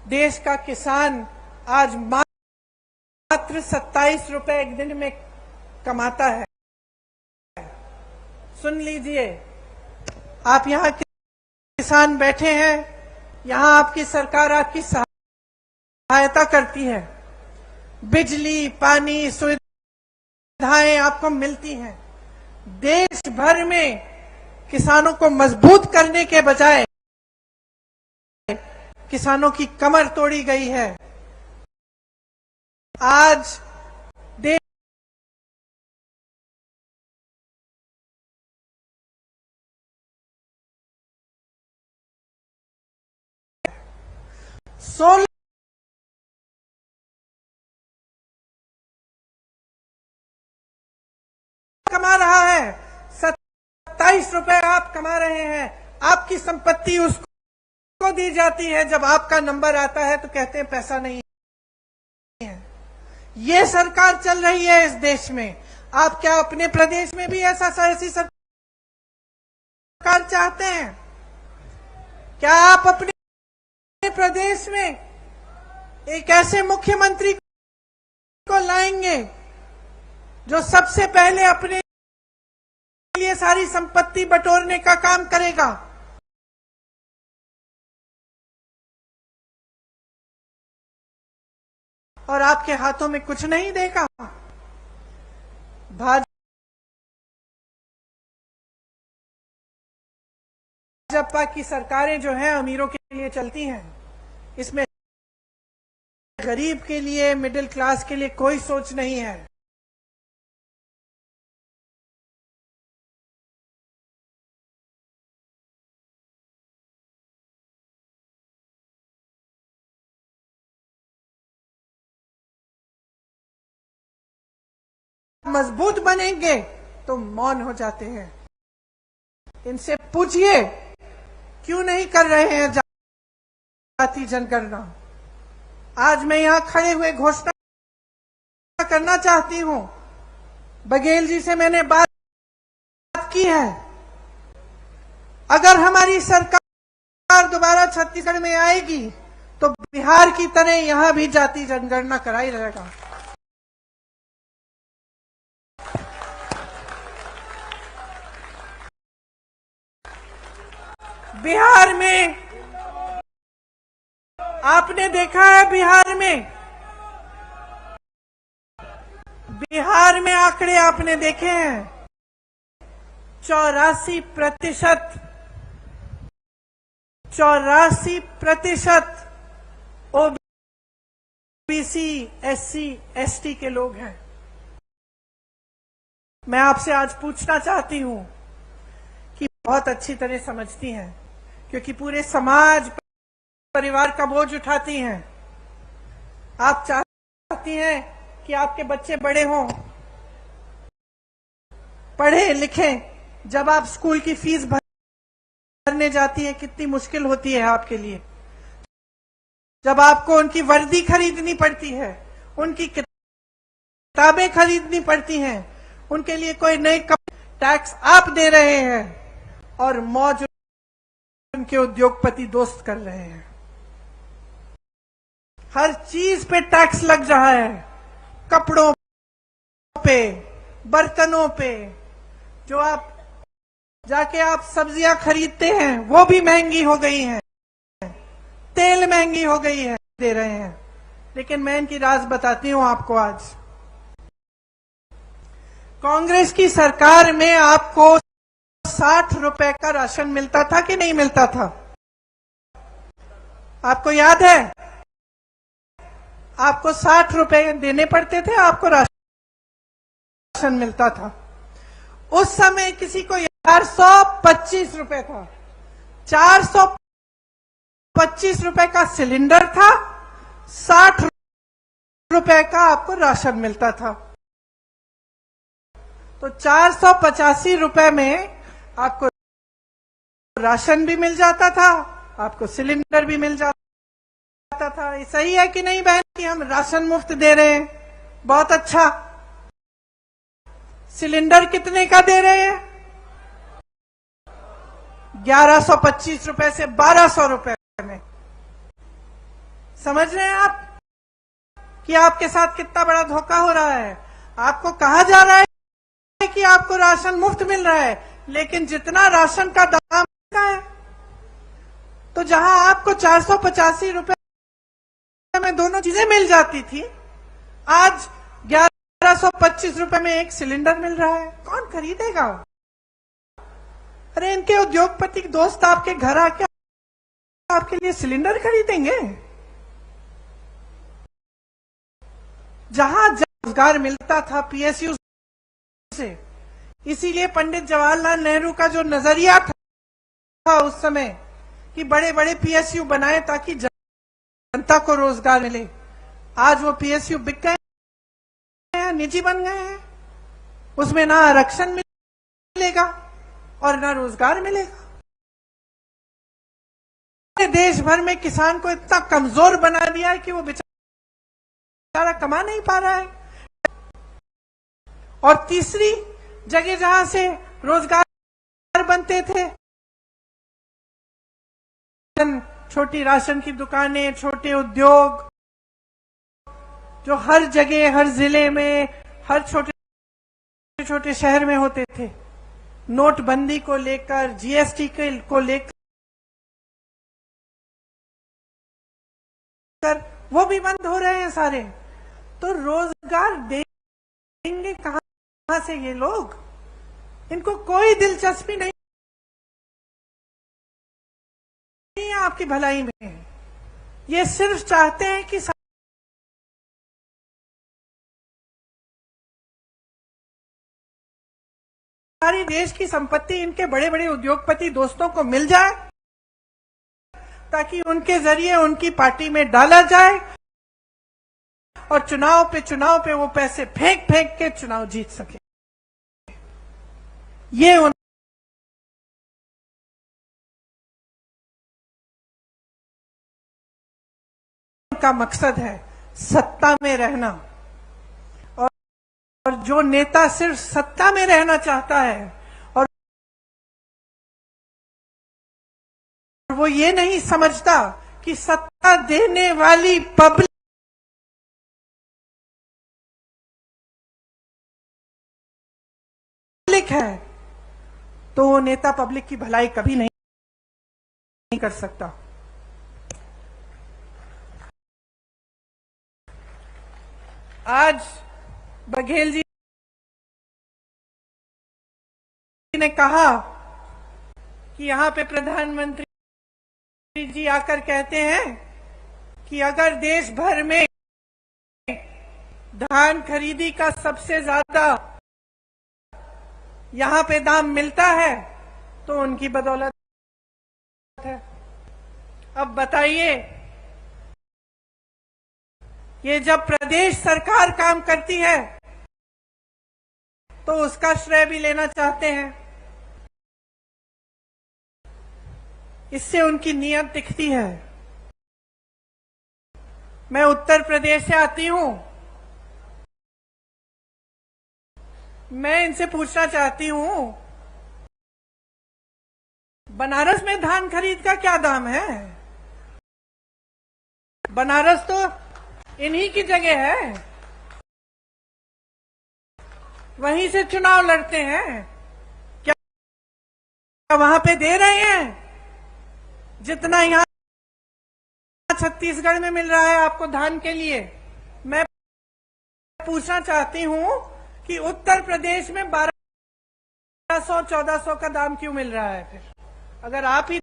देश का किसान आज मात्र 27 रुपए एक दिन में कमाता है। सुन लीजिए, आप यहाँ किसान बैठे हैं, यहाँ आपकी सरकार आपकी सहायता करती है, बिजली पानी सुविधाएं आपको मिलती हैं। देश भर में किसानों को मजबूत करने के बजाय किसानों की कमर तोड़ी गई है। आज देश 16 कमा रहा है, 27 रुपए आप कमा रहे हैं। आपकी संपत्ति उसको दी जाती है, जब आपका नंबर आता है तो कहते हैं पैसा नहीं है। ये सरकार चल रही है इस देश में। आप क्या अपने प्रदेश में भी ऐसी सरकार चाहते हैं? क्या आप अपने प्रदेश में एक ऐसे मुख्यमंत्री को लाएंगे जो सबसे पहले अपने लिए सारी संपत्ति बटोरने का काम करेगा? और आपके हाथों में कुछ नहीं देगा? भाजपा की सरकारें जो हैं अमीरों के लिए चलती हैं, इसमें गरीब के लिए, मिडिल क्लास के लिए कोई सोच नहीं है। मजबूत बनेंगे तो मौन हो जाते हैं। इनसे पूछिए क्यों नहीं कर रहे हैं जाति जनगणना। आज मैं यहां खड़े हुए घोषणा करना चाहती हूं, बघेल जी से मैंने बात की है, अगर हमारी सरकार दोबारा छत्तीसगढ़ में आएगी तो बिहार की तरह यहां भी जाति जनगणना कराई रहेगा। बिहार में आपने देखा है, बिहार में आंकड़े आपने देखे हैं, 84% ओबीसी, एससी, एसटी के लोग हैं। मैं आपसे आज पूछना चाहती हूं कि बहुत अच्छी तरह समझती हैं, क्योंकि पूरे समाज परिवार का बोझ उठाती हैं। आप चाहती हैं कि आपके बच्चे बड़े हों, पढ़े लिखें। जब आप स्कूल की फीस भरने जाती है कितनी मुश्किल होती है आपके लिए। जब आपको उनकी वर्दी खरीदनी पड़ती है, उनकी किताबें खरीदनी पड़ती हैं, उनके लिए कोई नए टैक्स आप दे रहे हैं। और मौज उनके उद्योगपति दोस्त कर रहे हैं। हर चीज पे टैक्स लग रहा है, कपड़ों पे, बर्तनों पे। जो आप जाके आप सब्जियां खरीदते हैं वो भी महंगी हो गई हैं, तेल महंगी हो गई है, दे रहे हैं। लेकिन मैं इनकी राज बताती हूं आपको। आज कांग्रेस की सरकार में आपको 60 रुपए का राशन मिलता था कि नहीं मिलता था? आपको याद है? आपको 60 रुपए देने पड़ते थे, आपको राशन मिलता था। उस समय किसी को 425 रुपए था। 425 रुपए का सिलेंडर था, 60 रुपए का आपको राशन मिलता था। तो 485 रुपए में आपको राशन भी मिल जाता था, आपको सिलेंडर भी मिल जाता था। ये सही है कि नहीं बहन कि हम राशन मुफ्त दे रहे हैं? बहुत अच्छा। सिलेंडर कितने का दे रहे हैं? 1125 रुपए से 1200 रुपए में। समझ रहे हैं आप कि आपके साथ कितना बड़ा धोखा हो रहा है? आपको कहा जा रहा है कि आपको राशन मुफ्त मिल रहा है, लेकिन जितना राशन का दाम का है, तो जहां आपको 485 रुपए में दोनों चीजें मिल जाती थी, आज 1125 रुपए में एक सिलेंडर मिल रहा है। कौन खरीदेगा? अरे इनके उद्योगपति दोस्त आपके घर आके आपके लिए सिलेंडर खरीदेंगे? जहां रोजगार मिलता था पीएसयू से, इसीलिए पंडित जवाहरलाल नेहरू का जो नजरिया था उस समय कि बड़े बड़े पीएसयू बनाए ताकि जनता को रोजगार मिले, आज वो पीएसयू बिक गए हैं, निजी बन गए हैं। उसमें ना आरक्षण मिलेगा और ना रोजगार मिलेगा। देश भर में किसान को इतना कमजोर बना दिया है कि वो बेचारा कमा नहीं पा रहा है। और तीसरी जगह जहां से रोजगार बनते थे, छोटी राशन की दुकानें, छोटे उद्योग जो हर जगह, हर जिले में, हर छोटे छोटे शहर में होते थे, नोटबंदी को लेकर, जीएसटी को लेकर वो भी बंद हो रहे हैं सारे। तो रोजगार देंगे कहां से ये लोग? इनको कोई दिलचस्पी नहीं है आपकी भलाई में। ये सिर्फ चाहते हैं कि सारी देश की संपत्ति इनके बड़े बड़े उद्योगपति दोस्तों को मिल जाए, ताकि उनके जरिए उनकी पार्टी में डाला जाए और चुनाव पे वो पैसे फेंक फेंक के चुनाव जीत सके। ये उनका मकसद है, सत्ता में रहना। और जो नेता सिर्फ सत्ता में रहना चाहता है और वो ये नहीं समझता कि सत्ता देने वाली पब्लिक है, तो वो नेता पब्लिक की भलाई कभी नहीं कर सकता। आज बघेल जी ने कहा कि यहां पे प्रधानमंत्री जी आकर कहते हैं कि अगर देश भर में धान खरीदी का सबसे ज्यादा यहां पे दाम मिलता है तो उनकी बदौलत है। अब बताइए, ये जब प्रदेश सरकार काम करती है तो उसका श्रेय भी लेना चाहते हैं। इससे उनकी नीयत दिखती है। मैं उत्तर प्रदेश से आती हूं। मैं इनसे पूछना चाहती हूं बनारस में धान खरीद का क्या दाम है? बनारस तो इन्हीं की जगह है, वहीं से चुनाव लड़ते हैं। क्या वहां पे दे रहे हैं जितना यहां छत्तीसगढ़ में मिल रहा है आपको धान के लिए? मैं पूछना चाहती हूं कि उत्तर प्रदेश में 1200-1400 का दाम क्यों मिल रहा है? फिर अगर आप ही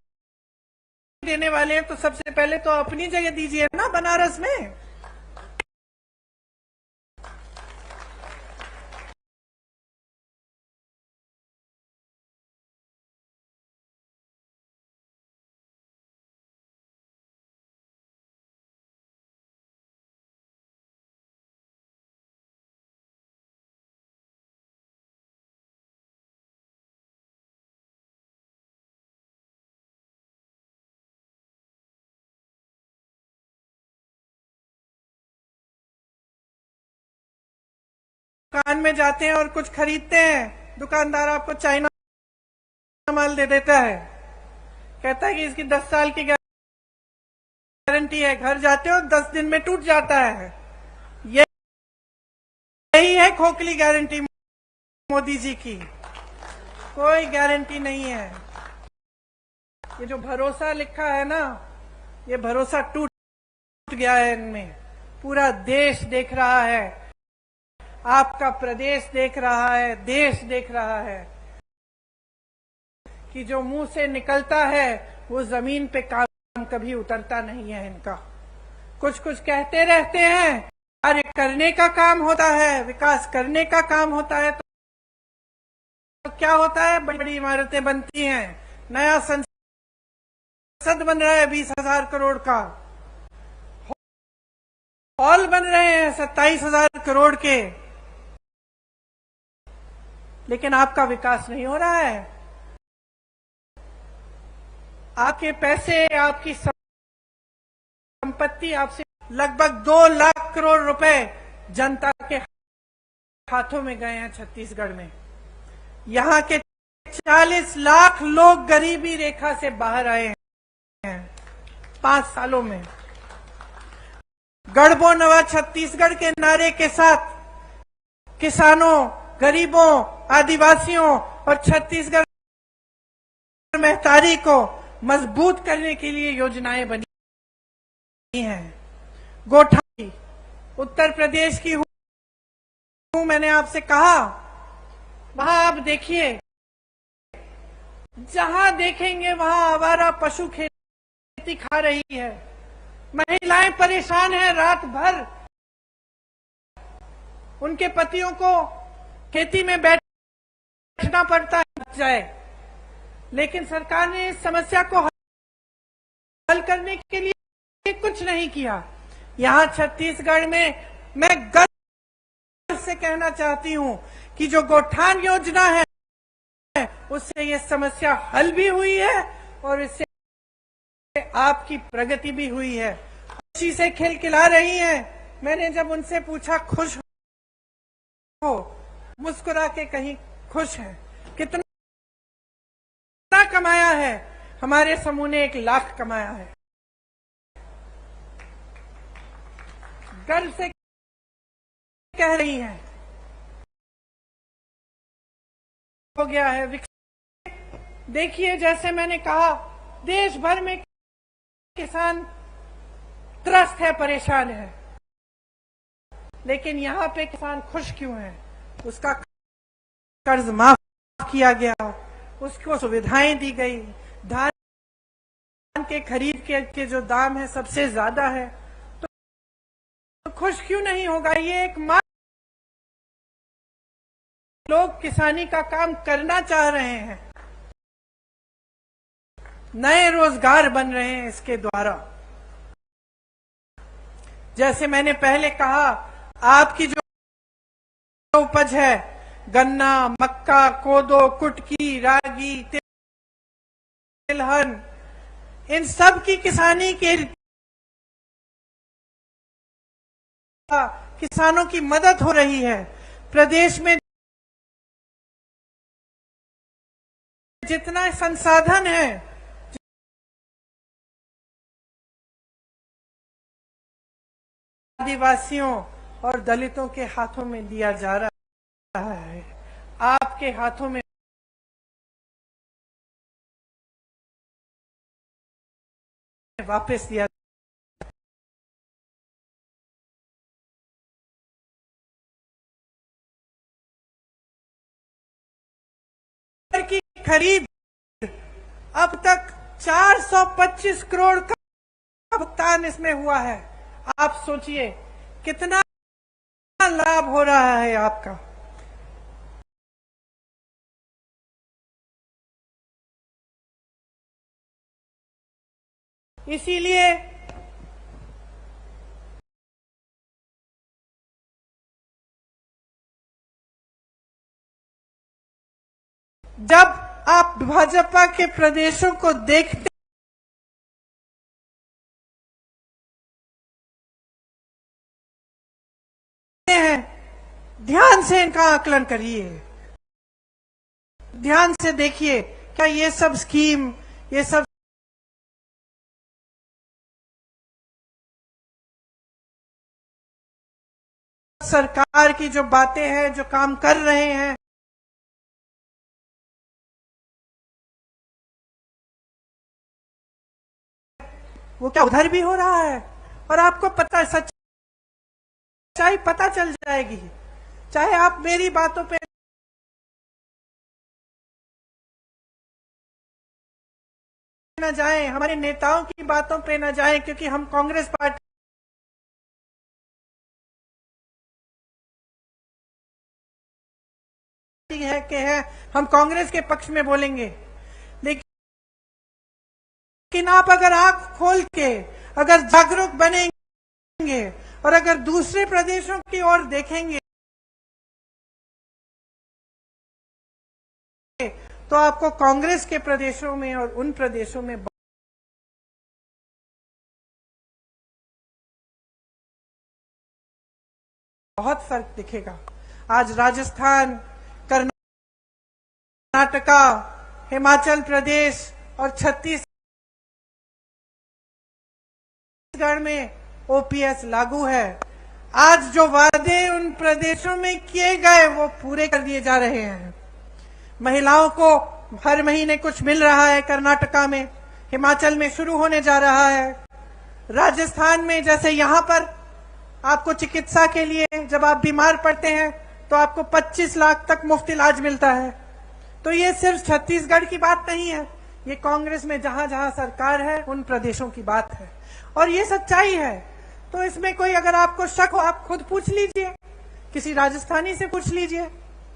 देने वाले हैं तो सबसे पहले तो अपनी जगह दीजिए ना बनारस में। दुकान में जाते हैं और कुछ खरीदते हैं, दुकानदार आपको चाइना माल दे देता है, कहता है कि इसकी 10 साल की गारंटी है। घर जाते हो 10 दिन में टूट जाता है। यही है खोखली गारंटी मोदी जी की, कोई गारंटी नहीं है। ये जो भरोसा लिखा है ना, ये भरोसा टूट गया है इनमें। पूरा देश देख रहा है, आपका प्रदेश देख रहा है, देश देख रहा है कि जो मुंह से निकलता है वो जमीन पे काम कभी उतरता नहीं है इनका। कुछ कुछ कहते रहते हैं, कार्य करने का काम होता है, विकास करने का काम होता है, तो क्या होता है? बड़ी बड़ी इमारतें बनती हैं, नया संसद बन रहा है 20,000 करोड़ का, हॉल बन रहे हैं 27,000 करोड़ के, लेकिन आपका विकास नहीं हो रहा है। आपके पैसे, आपकी संपत्ति, आपसे लगभग 2 लाख करोड़ रुपए जनता के हाथों में गए हैं छत्तीसगढ़ में। यहां के 40 लाख लोग गरीबी रेखा से बाहर आए हैं 5 सालों में। गढ़बो नवा छत्तीसगढ़ के नारे के साथ किसानों, गरीबों, आदिवासियों और छत्तीसगढ़ महतारी को मजबूत करने के लिए योजनाएं बनी हैं। गोठानी उत्तर प्रदेश की हूं, मैंने आपसे कहा, वहां आप देखिए, जहां देखेंगे वहां आवारा पशु खेती खा रही है। महिलाएं परेशान हैं, रात भर उनके पतियों को खेती में बैठना पड़ता है, लेकिन सरकार ने इस समस्या को हल करने के लिए कुछ नहीं किया। यहां छत्तीसगढ़ में मैं गर्व से कहना चाहती हूं कि जो गौठान योजना है उससे ये समस्या हल भी हुई है और इससे आपकी प्रगति भी हुई है। खुशी से खिलखिला रही हैं। मैंने जब उनसे पूछा खुश हो, मुस्कुरा के कहीं खुश है। कितना कमाया है? हमारे समूह ने 1 लाख कमाया है। गर्व से कह रही हैं, हो गया है विकसित। देखिए, जैसे मैंने कहा, देश भर में किसान त्रस्त है, परेशान है, लेकिन यहां पे किसान खुश क्यों है? उसका कर्ज माफ किया गया, उसको सुविधाएं दी गई, धान के खरीद के जो दाम है सबसे ज्यादा है, तो खुश क्यों नहीं होगा? ये एक लोग किसानी का काम करना चाह रहे हैं, नए रोजगार बन रहे हैं इसके द्वारा। जैसे मैंने पहले कहा, आपकी जो उपज है, गन्ना, मक्का, कोदो, कुटकी, रागी, तिलहन, इन सब की किसानी के किसानों की मदद हो रही है। प्रदेश में जितना संसाधन है, आदिवासियों और दलितों के हाथों में दिया जा रहा है, आपके हाथों में वापस दिया। की खरीद अब तक 425 करोड़ का भुगतान इसमें हुआ है। आप सोचिए कितना लाभ हो रहा है आपका। इसीलिए जब आप भाजपा के प्रदेशों को देखते हैं, ध्यान से इनका आकलन करिए, ध्यान से देखिए, क्या ये सब स्कीम, ये सब सरकार की जो बातें हैं, जो काम कर रहे हैं, वो क्या उधर भी हो रहा है? और आपको पता है, सच्चाई पता चल जाएगी, चाहे आप मेरी बातों पे न जाएं, हमारे नेताओं की बातों पे न जाएं, क्योंकि हम कांग्रेस पार्टी है कि है हम कांग्रेस के पक्ष में बोलेंगे। लेकिन आप अगर आंख खोल के अगर जागरूक बनेंगे और अगर दूसरे प्रदेशों की ओर देखेंगे तो आपको कांग्रेस के प्रदेशों में और उन प्रदेशों में बहुत फर्क दिखेगा। आज राजस्थान, कर्नाटका, हिमाचल प्रदेश और छत्तीसगढ़ में ओपीएस लागू है। आज जो वादे उन प्रदेशों में किए गए वो पूरे कर दिए जा रहे हैं। महिलाओं को हर महीने कुछ मिल रहा है, कर्नाटका में, हिमाचल में शुरू होने जा रहा है। राजस्थान में जैसे यहां पर आपको चिकित्सा के लिए जब आप बीमार पड़ते हैं तो आपको 25 लाख तक मुफ्त इलाज मिलता है। तो ये सिर्फ छत्तीसगढ़ की बात नहीं है, ये कांग्रेस में जहां जहां सरकार है उन प्रदेशों की बात है और ये सच्चाई है। तो इसमें कोई अगर आपको शक हो, आप खुद पूछ लीजिए, किसी राजस्थानी से पूछ लीजिए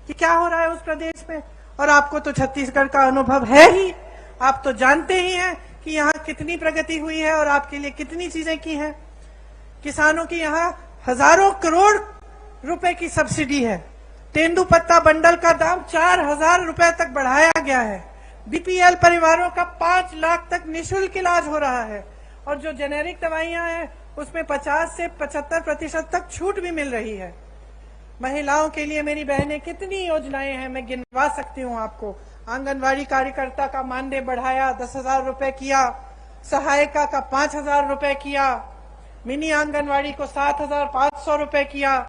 कि क्या हो रहा है उस प्रदेश में। और आपको तो छत्तीसगढ़ का अनुभव है ही, आप तो जानते ही हैं कि यहाँ कितनी प्रगति हुई है और आपके लिए कितनी चीजें की हैं। किसानों की यहाँ हजारों करोड़ रुपए की सब्सिडी है। तेंदुपत्ता बंडल का दाम 4,000 रुपए तक बढ़ाया गया है। बीपीएल परिवारों का 5 लाख तक निःशुल्क इलाज हो रहा है और जो जेनेरिक दवाइयां हैं उसमें 50 से 75% तक छूट भी मिल रही है। महिलाओं के लिए मेरी बहनें कितनी योजनाएं हैं, मैं गिनवा सकती हूँ आपको। आंगनवाड़ी कार्यकर्ता का मानदेय बढ़ाया, 10,000 रुपए किया, सहायिका का 5,000 रुपए किया, मिनी आंगनवाड़ी को 7,500 रुपए किया,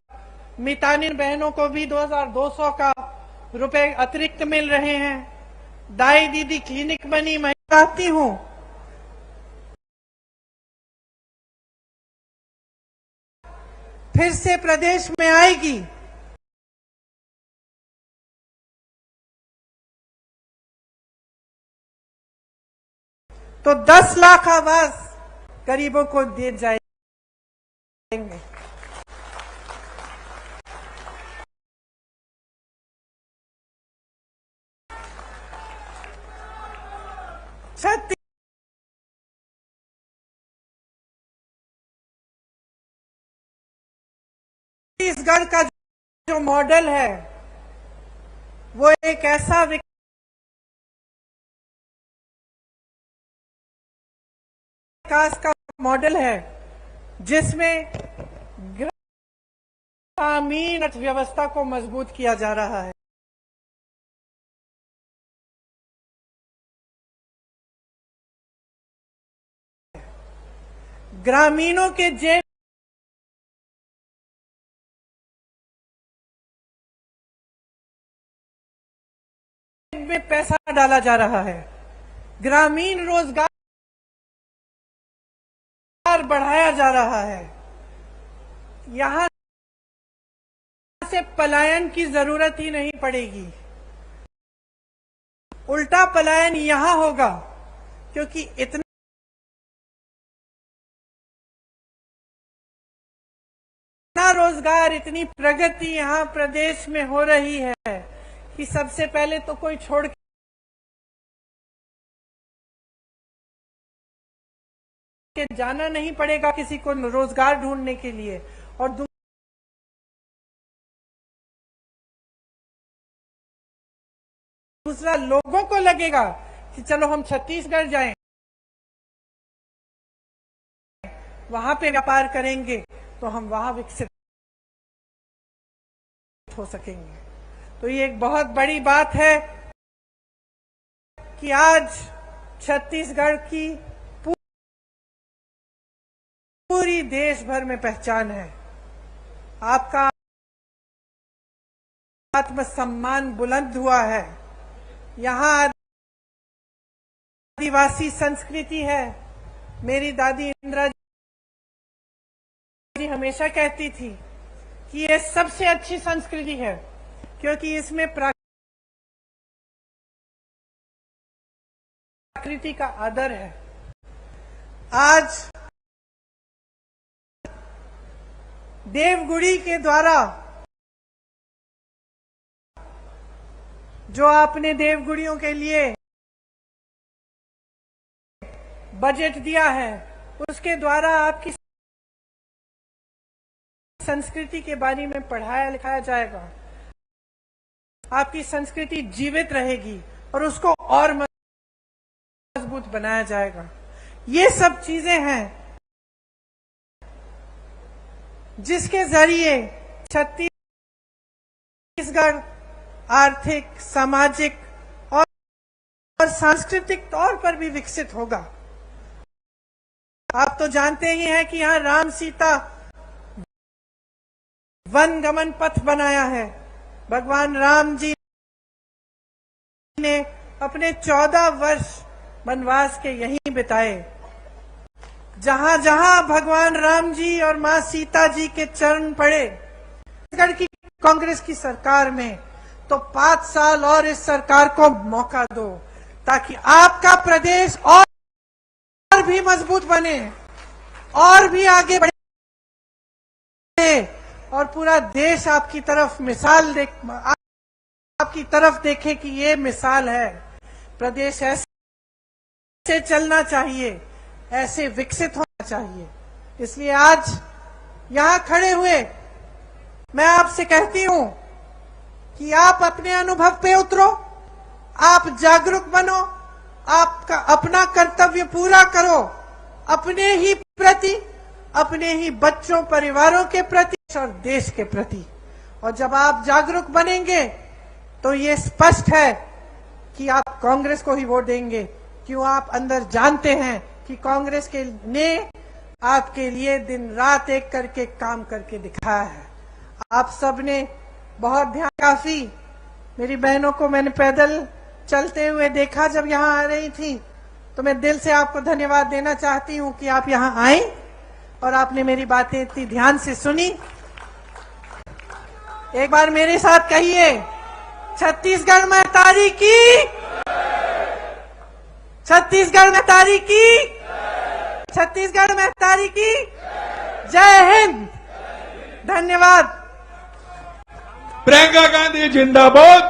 मितानिन बहनों को भी 2,200 का रुपए अतिरिक्त मिल रहे हैं। दाई दीदी क्लिनिक बनी। मैं चाहती हूँ फिर से प्रदेश में आएगी तो 10 लाख आवास गरीबों को दिए जाएंगे। छत्तीसगढ़ का जो मॉडल है वो एक ऐसा विकास का मॉडल है जिसमें ग्रामीण अर्थव्यवस्था को मजबूत किया जा रहा है। ग्रामीणों के जेब में पैसा डाला जा रहा है, ग्रामीण रोजगार बढ़ाया जा रहा है। यहां से पलायन की जरूरत ही नहीं पड़ेगी, उल्टा पलायन यहां होगा, क्योंकि इतना रोजगार, इतनी प्रगति यहां प्रदेश में हो रही है कि सबसे पहले तो कोई छोड़ के जाना नहीं पड़ेगा किसी को रोजगार ढूंढने के लिए। और दूसरा, लोगों को लगेगा कि चलो हम छत्तीसगढ़ जाएं, वहां पे व्यापार करेंगे तो हम वहां विकसित हो सकेंगे। तो ये एक बहुत बड़ी बात है कि आज छत्तीसगढ़ की पूरी देश भर में पहचान है। आपका आत्मसम्मान बुलंद हुआ है। यहाँ आदिवासी संस्कृति है। मेरी दादी इंदिरा जी हमेशा कहती थी कि ये सबसे अच्छी संस्कृति है, क्योंकि इसमें प्रकृति का आदर है। आज देवगुड़ी के द्वारा जो आपने देवगुड़ियों के लिए बजट दिया है, उसके द्वारा आपकी संस्कृति के बारे में पढ़ाया लिखाया जाएगा। आपकी संस्कृति जीवित रहेगी और उसको और मजबूत बनाया जाएगा। ये सब चीजें हैं जिसके जरिए छत्तीसगढ़ आर्थिक, सामाजिक और सांस्कृतिक तौर पर भी विकसित होगा। आप तो जानते ही हैं कि यहाँ राम सीता वन गमन पथ बनाया है। भगवान राम जी ने अपने 14 वर्ष वनवास के यहीं बिताए। जहां जहां भगवान राम जी और मां सीता जी के चरण पड़े छत्तीसगढ़ की कांग्रेस की सरकार में, तो 5 साल और इस सरकार को मौका दो, ताकि आपका प्रदेश और भी मजबूत बने, और भी आगे बढ़े और पूरा देश आपकी तरफ आपकी तरफ देखे कि ये मिसाल है। प्रदेश ऐसे चलना चाहिए, ऐसे विकसित होना चाहिए। इसलिए आज यहां खड़े हुए मैं आपसे कहती हूं कि आप अपने अनुभव पे उतरो, आप जागरूक बनो, आपका अपना कर्तव्य पूरा करो, अपने ही प्रति, अपने ही बच्चों, परिवारों के प्रति और देश के प्रति। और जब आप जागरूक बनेंगे तो ये स्पष्ट है कि आप कांग्रेस को ही वोट देंगे। क्यों? आप अंदर जानते हैं कि कांग्रेस के ने आपके लिए दिन रात एक करके काम करके दिखाया है। आप सबने बहुत ध्यान, काफी मेरी बहनों को मैंने पैदल चलते हुए देखा जब यहाँ आ रही थी, तो मैं दिल से आपको धन्यवाद देना चाहती हूँ कि आप यहाँ आई और आपने मेरी बातें इतनी ध्यान से सुनी। एक बार मेरे साथ कहिए, छत्तीसगढ़ में तारी की, छत्तीसगढ़ में तारी की, छत्तीसगढ़ में तारी की। जय हिंद, धन्यवाद। प्रियंका गांधी जिंदाबाद,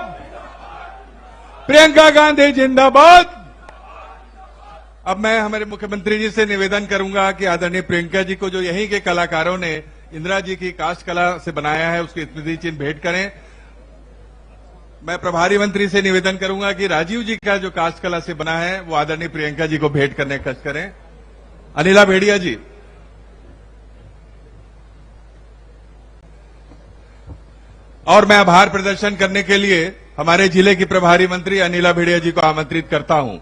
प्रियंका गांधी जिंदाबाद। अब मैं हमारे मुख्यमंत्री जी से निवेदन करूंगा कि आदरणीय प्रियंका जी को, जो यहीं के कलाकारों ने इंदिरा जी की काष्ठ कला से बनाया है, उसकी स्मृति चिन्ह भेंट करें। मैं प्रभारी मंत्री से निवेदन करूंगा कि राजीव जी का जो काष्ठ कला से बना है वो आदरणीय प्रियंका जी को भेंट करने का कष्ट करें। अनिला भेड़िया जी। और मैं आभार प्रदर्शन करने के लिए हमारे जिले की प्रभारी मंत्री अनिला भेड़िया जी को आमंत्रित करता हूं।